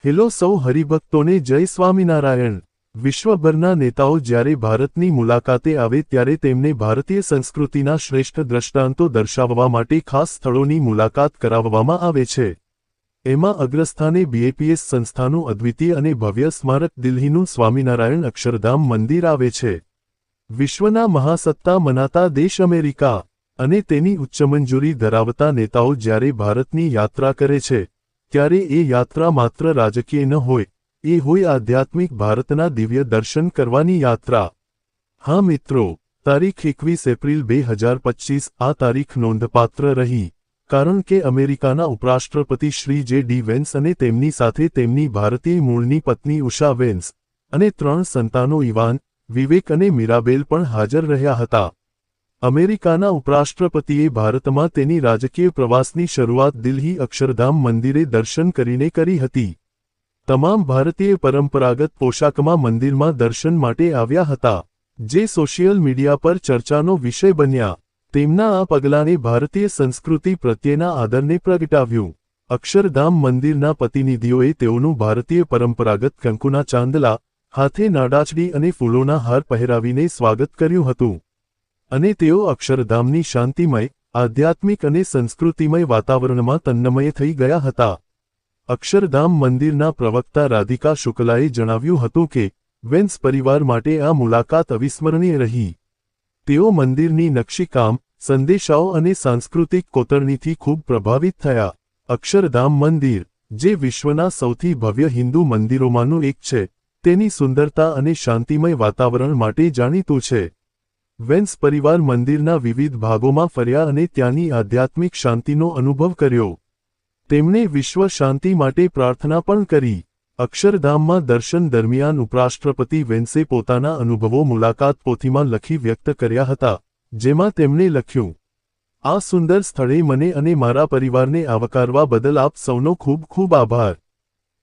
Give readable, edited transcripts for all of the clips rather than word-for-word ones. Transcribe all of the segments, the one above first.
Hello સૌ હરિભક્તોને જય સ્વામિનારાયણ। વિશ્વભરના નેતાઓ જ્યારે ભારતની મુલાકાતે આવે ત્યારે તેમને ભારતીય સંસ્કૃતિના શ્રેષ્ઠ દ્રષ્ટાંતો દર્શાવવા માટે ખાસ સ્થળોની મુલાકાત કરાવવામાં આવે છે। એમાં અગ્રસ્થાને બીએપીએસ સંસ્થાનું અદ્વિતીય અને ભવ્ય સ્મારક દિલ્હીનું સ્વામિનારાયણ અક્ષરધામ મંદિર આવે છે। વિશ્વના મહાસત્તા મનાતા દેશ અમેરિકા અને તેની ઉચ્ચ મંજૂરી ધરાવતા નેતાઓ જ્યારે ભારતની યાત્રા કરે છે ત્યારે એ યાત્રા માત્ર રાજકીય ન હોય, એ હોય આધ્યાત્મિક ભારતના દિવ્ય દર્શન કરવાની યાત્રા। હા મિત્રો, તારીખ 21 એપ્રિલ 2025 આ તારીખ નોંધપાત્ર રહી, કારણ કે અમેરિકાના ઉપરાષ્ટ્રપતિ શ્રી જે.ડી. વેન્સ અને તેમની સાથે તેમની ભારતીય મૂળની પત્ની ઉષા વેન્સ અને 3 સંતાનો ઇવાન, વિવેક અને મીરાબેલ પણ હાજર રહ્યા હતા। અમેરિકાના ઉપરાષ્ટ્રપતિએ ભારતમાં તેની રાજકીય પ્રવાસની શરૂઆત દિલ્હી અક્ષરધામ મંદિરે દર્શન કરીને કરી હતી। તમામ ભારતીય પરંપરાગત પોશાકમાં મંદિરમાં દર્શન માટે આવ્યા હતા, જે સોશિયલ મીડિયા પર ચર્ચાનો વિષય બન્યા। તેમના આ પગલાંએ ભારતીય સંસ્કૃતિ પ્રત્યેના આદરને પ્રગટાવ્યું। અક્ષરધામ મંદિરના પ્રતિનિધિઓએ તેઓનું ભારતીય પરંપરાગત કંકુના ચાંદલા, હાથે નાડાચડી અને ફૂલોના હાર પહેરાવીને સ્વાગત કર્યું હતું અને તેઓ અક્ષરધામની શાંતિમય, આધ્યાત્મિક અને સંસ્કૃતિમય વાતાવરણમાં તન્મય થઈ ગયા હતા। અક્ષરધામ મંદિરના પ્રવક્તા રાધિકા શુક્લાએ જણાવ્યું હતું કે વેન્સ પરિવાર માટે આ મુલાકાત અવિસ્મરણીય રહી। તેઓ મંદિરની નકશીકામ, સંદેશાઓ અને સાંસ્કૃતિક કોતરણીથી ખૂબ પ્રભાવિત થયા। અક્ષરધામ મંદિર, જે વિશ્વના સૌથી ભવ્ય હિન્દુ મંદિરોમાંનું એક છે, તેની સુંદરતા અને શાંતિમય વાતાવરણ માટે જાણીતું છે। વેન્સ પરિવાર મંદિરના વિવિધ ભાગોમાં ફર્યા અને ત્યાંની આધ્યાત્મિક શાંતિનો અનુભવ કર્યો। તેમણે વિશ્વ શાંતિ માટે પ્રાર્થના પણ કરી। અક્ષરધામમાં દર્શન દરમિયાન ઉપરાષ્ટ્રપતિ વેન્સે પોતાના અનુભવો મુલાકાત પોથીમાં લખી વ્યક્ત કર્યા હતા, જેમાં તેમણે લખ્યું, આ સુંદર સ્થળે મને અને મારા પરિવારને આવકારવા બદલ આપ સૌનો ખૂબ ખૂબ આભાર।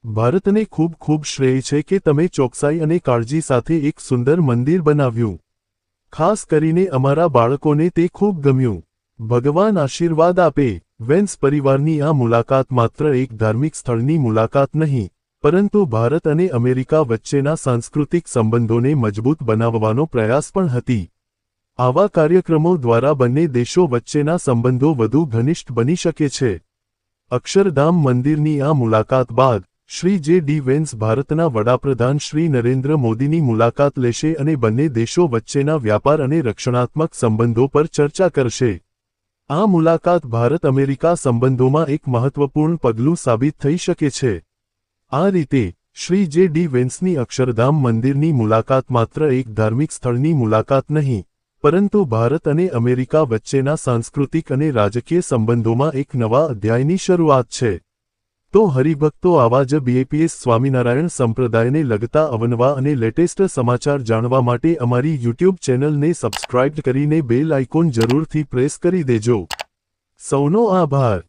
ભારતને ખૂબ ખૂબ શ્રેય છે કે તમે ચોકસાઈ અને કાળજી સાથે એક સુંદર મંદિર બનાવ્યું। ખાસ કરીને અમારા બાળકોને તે ખૂબ ગમ્યું। ભગવાન આશીર્વાદ આપે। વેન્સ પરિવારની આ મુલાકાત માત્ર એક ધાર્મિક સ્થળની મુલાકાત નહીં, પરંતુ ભારત અને અમેરિકા વચ્ચેના સાંસ્કૃતિક સંબંધોને મજબૂત બનાવવાનો પ્રયાસ પણ હતી। આવા કાર્યક્રમો દ્વારા બંને દેશો વચ્ચેના સંબંધો વધુ ઘનિષ્ઠ બની શકે છે। અક્ષરધામ મંદિરની આ મુલાકાત બાદ શ્રી જે.ડી. વેન્સ ભારતના વડાપ્રધાન શ્રી નરેન્દ્ર મોદીની મુલાકાત લેશે અને બંને દેશો વચ્ચેના વ્યાપાર અને રક્ષણાત્મક સંબંધો પર ચર્ચા કરશે। આ મુલાકાત ભારત અમેરિકા સંબંધોમાં એક મહત્વપૂર્ણ પગલું સાબિત થઈ શકે છે। આ રીતે શ્રી જે.ડી. વેન્સની અક્ષરધામ મંદિરની મુલાકાત માત્ર એક ધાર્મિક સ્થળની મુલાકાત નહીં, પરંતુ ભારત અને અમેરિકા વચ્ચેના સાંસ્કૃતિક અને રાજકીય સંબંધોમાં એક નવા અધ્યાયની શરૂઆત છે। તો હરિભક્તો, આવા જ બીએપીએસ સ્વામિનારાયણ સંપ્રદાયને લગતા અવનવા અને લેટેસ્ટ સમાચાર જાણવા માટે અમારી યુટ્યુબ ચેનલને સબસ્ક્રાઇબ કરીને બેલ આઇકોન જરૂરથી પ્રેસ કરી દેજો। સૌનો આભાર।